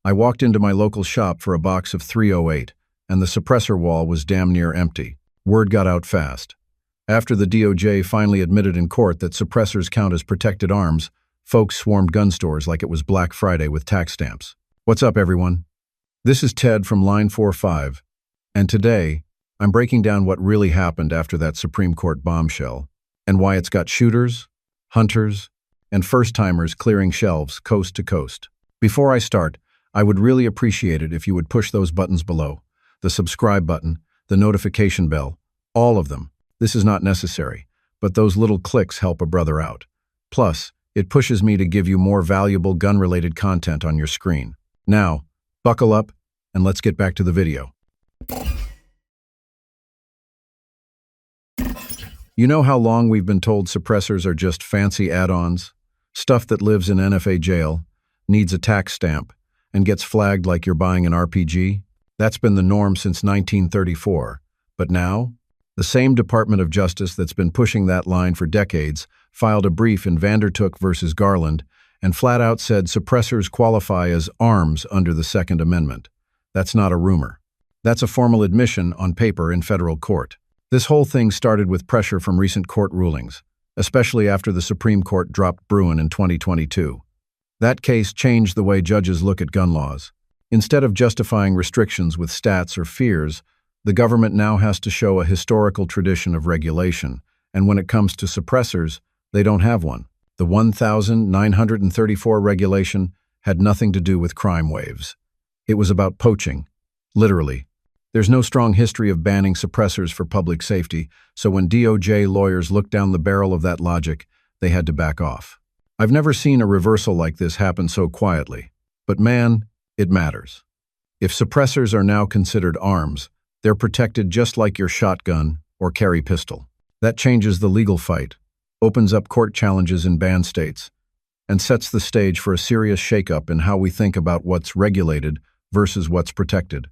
I walked into my local shop for a box of 308, and the suppressor wall was damn near empty. Word got out fast. After the DOJ finally admitted in court that suppressors count as protected arms, folks swarmed gun stores like it was Black Friday with tax stamps. What's up, everyone? This is Ted from Line 45, and today, I'm breaking down what really happened after that Supreme Court bombshell, and why it's got shooters, hunters, and first-timers clearing shelves coast to coast. Before I start, I would really appreciate it if you would push those buttons below. The subscribe button, the notification bell, all of them. This is not necessary, but those little clicks help a brother out. Plus, it pushes me to give you more valuable gun-related content on your screen. Now, buckle up, and let's get back to the video. You know how long we've been told suppressors are just fancy add-ons? Stuff that lives in NFA jail, needs a tax stamp, and gets flagged like you're buying an RPG? That's been the norm since 1934. But now, the same Department of Justice that's been pushing that line for decades filed a brief in Vandertook versus Garland and flat out said suppressors qualify as arms under the Second Amendment. That's not a rumor. That's a formal admission on paper in federal court. This whole thing started with pressure from recent court rulings, especially after the Supreme Court dropped Bruin in 2022. That case changed the way judges look at gun laws. Instead of justifying restrictions with stats or fears, the government now has to show a historical tradition of regulation, and when it comes to suppressors, they don't have one. The 1934 regulation had nothing to do with crime waves. It was about poaching, literally. There's no strong history of banning suppressors for public safety, so when DOJ lawyers looked down the barrel of that logic, they had to back off. I've never seen a reversal like this happen so quietly. But man, it matters. If suppressors are now considered arms, they're protected just like your shotgun or carry pistol. That changes the legal fight, opens up court challenges in banned states, and sets the stage for a serious shakeup in how we think about what's regulated versus what's protected.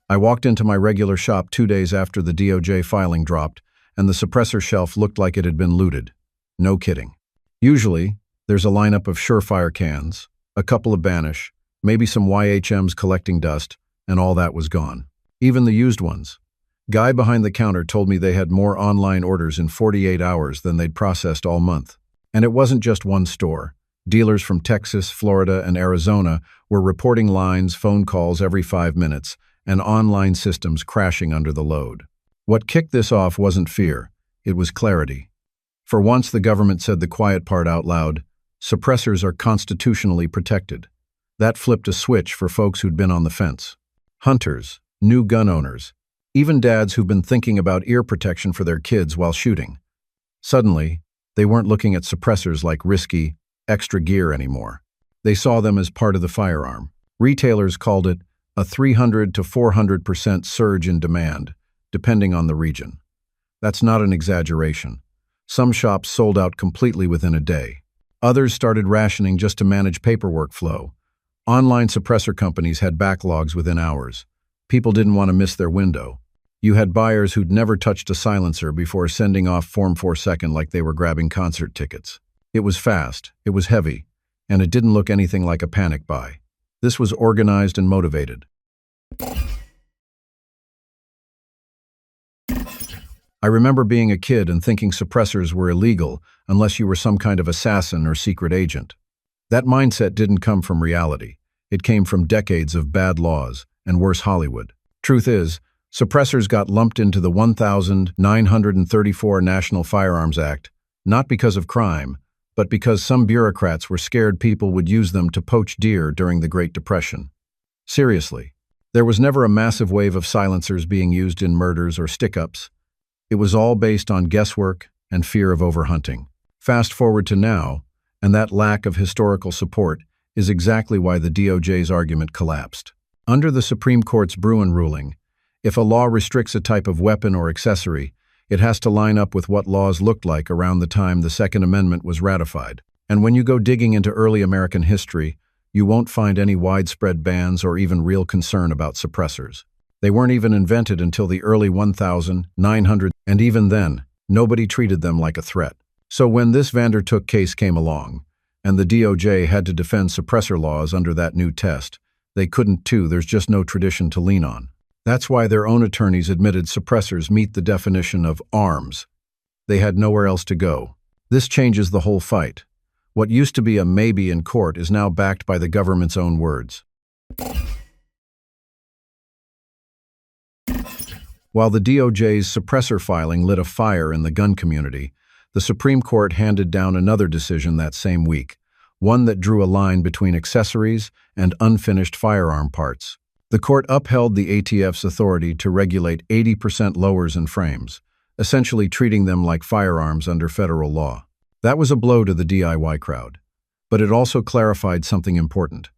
I walked into my regular shop 2 days after the DOJ filing dropped, and the suppressor shelf looked like it had been looted. No kidding. Usually, there's a lineup of Surefire cans, a couple of Banish, maybe some YHMs collecting dust, and all that was gone. Even the used ones. Guy behind the counter told me they had more online orders in 48 hours than they'd processed all month. And it wasn't just one store. Dealers from Texas, Florida, and Arizona were reporting lines, phone calls every 5 minutes, and online systems crashing under the load. What kicked this off wasn't fear, it was clarity. For once, the government said the quiet part out loud: suppressors are constitutionally protected. That flipped a switch for folks who'd been on the fence. Hunters, new gun owners, even dads who've been thinking about ear protection for their kids while shooting. Suddenly, they weren't looking at suppressors like risky, extra gear anymore. They saw them as part of the firearm. Retailers called it a 300 to 400% surge in demand, depending on the region. That's not an exaggeration. Some shops sold out completely within a day. Others started rationing just to manage paperwork flow. Online suppressor companies had backlogs within hours. People didn't want to miss their window. You had buyers who'd never touched a silencer before sending off Form 4 like they were grabbing concert tickets. It was fast, it was heavy, and it didn't look anything like a panic buy. This was organized and motivated. I remember being a kid and thinking suppressors were illegal unless you were some kind of assassin or secret agent. That mindset didn't come from reality. It came from decades of bad laws and worse Hollywood. Truth is, suppressors got lumped into the 1934 National Firearms Act, not because of crime, but because some bureaucrats were scared people would use them to poach deer during the Great Depression. Seriously, there was never a massive wave of silencers being used in murders or stick-ups. It was all based on guesswork and fear of overhunting. Fast forward to now, and that lack of historical support is exactly why the DOJ's argument collapsed. Under the Supreme Court's Bruin ruling, if a law restricts a type of weapon or accessory, it has to line up with what laws looked like around the time the Second Amendment was ratified. And when you go digging into early American history, you won't find any widespread bans or even real concern about suppressors. They weren't even invented until the early 1900s, and even then, nobody treated them like a threat. So when this Vandertook case came along, and the DOJ had to defend suppressor laws under that new test. They couldn't too, there's just no tradition to lean on. That's why their own attorneys admitted suppressors meet the definition of arms. They had nowhere else to go. This changes the whole fight. What used to be a maybe in court is now backed by the government's own words. While the DOJ's suppressor filing lit a fire in the gun community, the Supreme Court handed down another decision that same week, one that drew a line between accessories and unfinished firearm parts. The court upheld the ATF's authority to regulate 80% lowers and frames, essentially treating them like firearms under federal law. That was a blow to the DIY crowd. But it also clarified something important.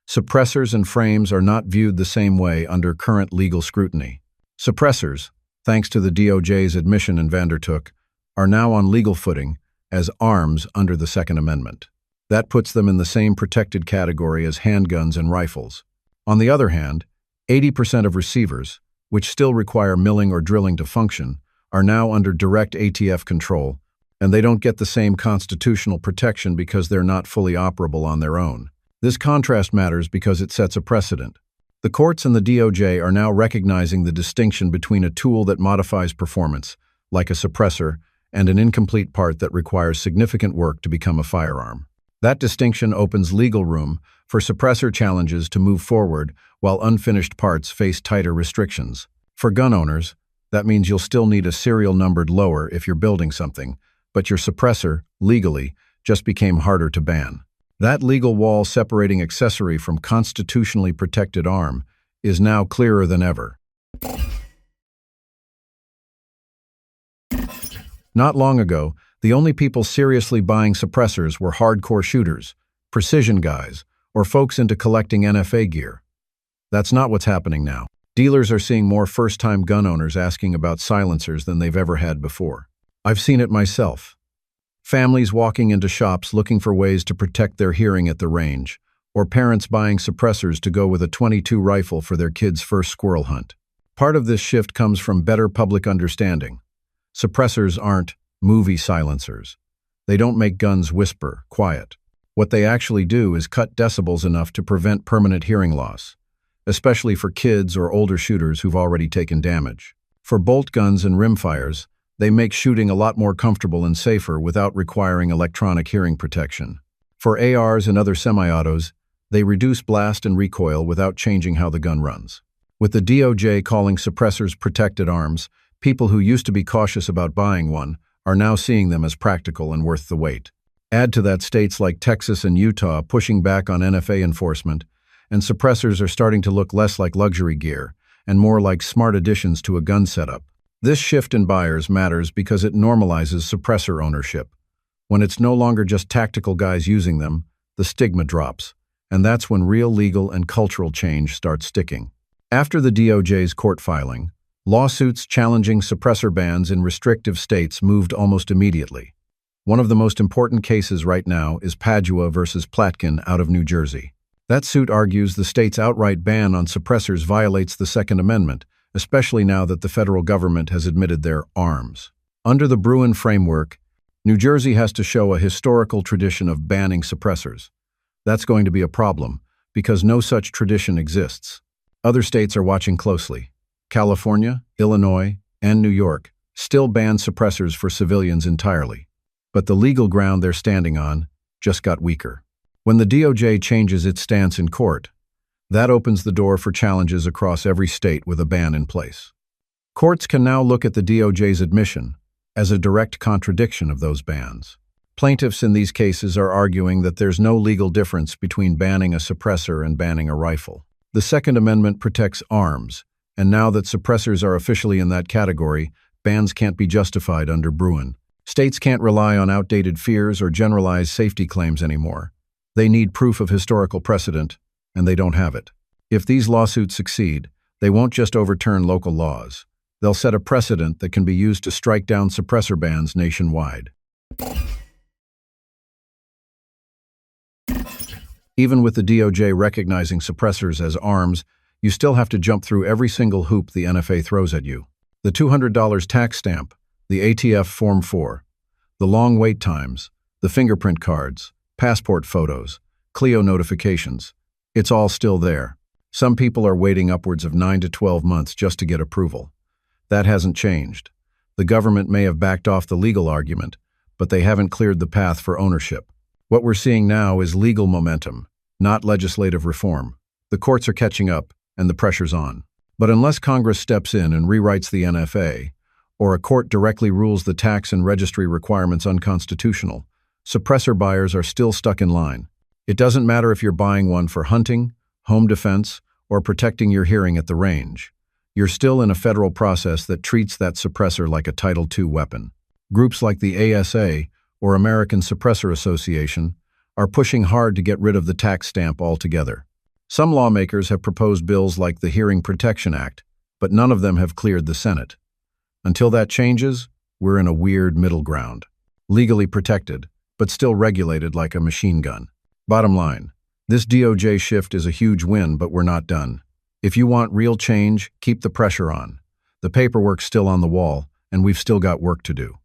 Suppressors and frames are not viewed the same way under current legal scrutiny. Suppressors, thanks to the DOJ's admission in Vandertook, are now on legal footing as arms under the Second Amendment. That puts them in the same protected category as handguns and rifles. On the other hand, 80% of receivers, which still require milling or drilling to function, are now under direct ATF control, and they don't get the same constitutional protection because they're not fully operable on their own. This contrast matters because it sets a precedent. The courts and the DOJ are now recognizing the distinction between a tool that modifies performance, like a suppressor, and an incomplete part that requires significant work to become a firearm. That distinction opens legal room for suppressor challenges to move forward while unfinished parts face tighter restrictions. For gun owners, that means you'll still need a serial numbered lower if you're building something, but your suppressor, legally, just became harder to ban. That legal wall separating accessory from constitutionally protected arm is now clearer than ever. Not long ago, the only people seriously buying suppressors were hardcore shooters, precision guys, or folks into collecting NFA gear. That's not what's happening now. Dealers are seeing more first-time gun owners asking about silencers than they've ever had before. I've seen it myself. Families walking into shops looking for ways to protect their hearing at the range, or parents buying suppressors to go with a .22 rifle for their kids' first squirrel hunt. Part of this shift comes from better public understanding. Suppressors aren't movie silencers. They don't make guns whisper, quiet. What they actually do is cut decibels enough to prevent permanent hearing loss, especially for kids or older shooters who've already taken damage. For bolt guns and rimfires, they make shooting a lot more comfortable and safer without requiring electronic hearing protection. For ARs and other semi-autos, they reduce blast and recoil without changing how the gun runs. With the DOJ calling suppressors protected arms, people who used to be cautious about buying one are now seeing them as practical and worth the wait. Add to that states like Texas and Utah pushing back on NFA enforcement, and suppressors are starting to look less like luxury gear and more like smart additions to a gun setup. This shift in buyers matters because it normalizes suppressor ownership. When it's no longer just tactical guys using them, the stigma drops, and that's when real legal and cultural change starts sticking. After the DOJ's court filing, lawsuits challenging suppressor bans in restrictive states moved almost immediately. One of the most important cases right now is Padua versus Platkin out of New Jersey. That suit argues the state's outright ban on suppressors violates the Second Amendment, especially now that the federal government has admitted they're arms. Under the Bruin framework, New Jersey has to show a historical tradition of banning suppressors. That's going to be a problem, because no such tradition exists. Other states are watching closely. California, Illinois, and New York still ban suppressors for civilians entirely. But the legal ground they're standing on just got weaker. When the DOJ changes its stance in court, that opens the door for challenges across every state with a ban in place. Courts can now look at the DOJ's admission as a direct contradiction of those bans. Plaintiffs in these cases are arguing that there's no legal difference between banning a suppressor and banning a rifle. The Second Amendment protects arms, and now that suppressors are officially in that category, bans can't be justified under Bruin. States can't rely on outdated fears or generalized safety claims anymore. They need proof of historical precedent, and they don't have it. If these lawsuits succeed, they won't just overturn local laws. They'll set a precedent that can be used to strike down suppressor bans nationwide. Even with the DOJ recognizing suppressors as arms, you still have to jump through every single hoop the NFA throws at you. The $200 tax stamp, the ATF Form 4, the long wait times, the fingerprint cards, passport photos, Clio notifications. It's all still there. Some people are waiting upwards of 9 to 12 months just to get approval. That hasn't changed. The government may have backed off the legal argument, but they haven't cleared the path for ownership. What we're seeing now is legal momentum, not legislative reform. The courts are catching up, and the pressure's on. But unless Congress steps in and rewrites the NFA, or a court directly rules the tax and registry requirements unconstitutional, suppressor buyers are still stuck in line. It doesn't matter if you're buying one for hunting, home defense, or protecting your hearing at the range. You're still in a federal process that treats that suppressor like a Title II weapon. Groups like the ASA, or American Suppressor Association, are pushing hard to get rid of the tax stamp altogether. Some lawmakers have proposed bills like the Hearing Protection Act, but none of them have cleared the Senate. Until that changes, we're in a weird middle ground. Legally protected, but still regulated like a machine gun. Bottom line, this DOJ shift is a huge win, but we're not done. If you want real change, keep the pressure on. The paperwork's still on the wall, and we've still got work to do.